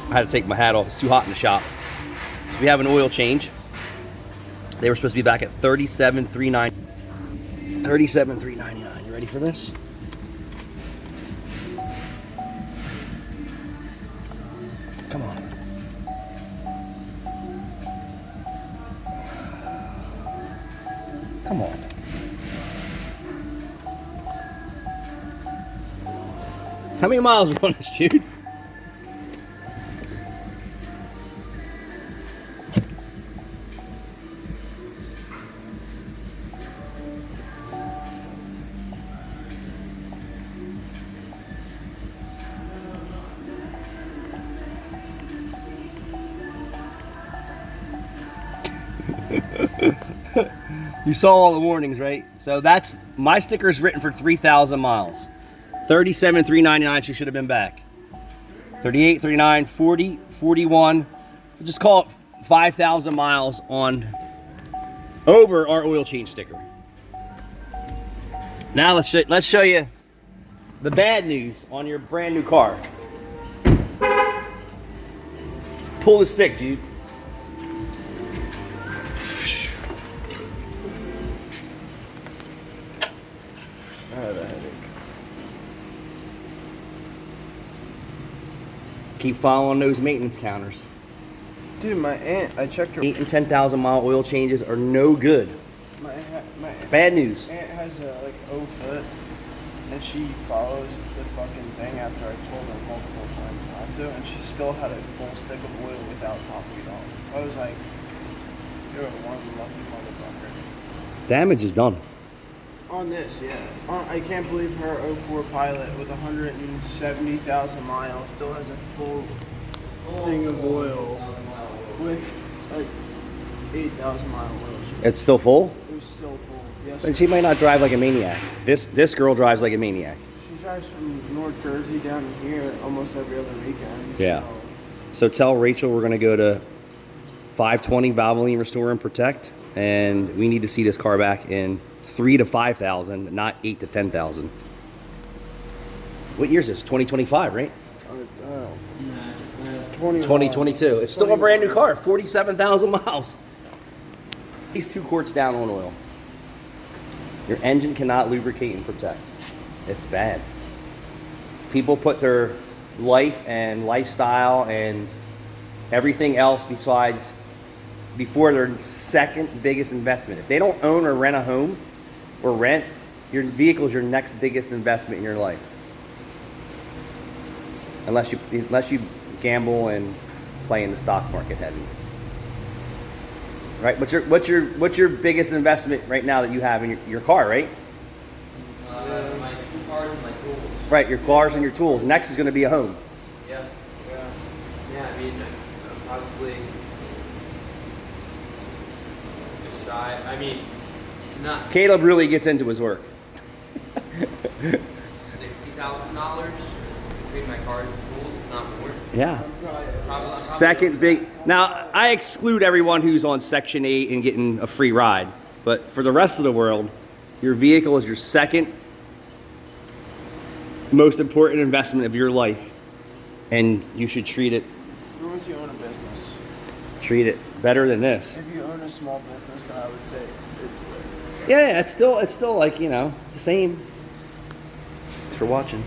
I had to take my hat off. It's too hot in the shop. So we have an oil change. They were supposed to be back at $37,399. You ready for this? Come on. Come on. How many miles are on this, dude? You saw all the warnings, right? So that's my sticker is written for 3,000 miles. 37,399. She should have been back. 38, 39, 40, 41. We'll just call it 5,000 miles on over our oil change sticker. Now let's show you the bad news on your brand new car. Pull the stick, dude. Keep following those maintenance counters. Dude, my aunt, I checked her. 8 and 10,000 mile oil changes are no good. My Bad news. aunt has a like foot, and she follows the fucking thing after I told her multiple times not to, and she still had a full stick of oil without topping it off. I was like, you're one lucky motherfucker. Damage is done. On this, yeah. I can't believe her 04 Pilot with 170,000 miles still has a full thing of oil with like 8,000 mile oil. It's still full? It was still full, yes. But she might not drive like a maniac. This girl drives like a maniac. She drives from North Jersey down here almost every other weekend. Yeah. So tell Rachel we're going to go to 520 Valvoline Restore and Protect, and we need to see this car back in 3 to 5,000, not 8 to 10,000. What year is this? 2025, right? 2022. It's still a brand new car, 47,000 miles. He's 2 quarts down on oil. Your engine cannot lubricate and protect. It's bad. People put their life and lifestyle and everything else before their second biggest investment. If they don't own or rent a home or rent, your vehicle is your next biggest investment in your life. Unless you gamble and play in the stock market heavy. Right? What's your biggest investment right now that you have in your car, right? My 2 cars and my tools. Right, your cars and your tools. Next is going to be a home. Yeah. Yeah, I mean, I'm probably decide. I mean, not Caleb really gets into his work. $60,000 between my cars and tools, if not more. Yeah. Probably Second big. Now, I exclude everyone who's on Section 8 and getting a free ride. But for the rest of the world, your vehicle is your second most important investment of your life. And you should treat it Once you own a business. better than this. If you own a small business, then I would say it's there. Yeah, it's still like, the same. Thanks for watching.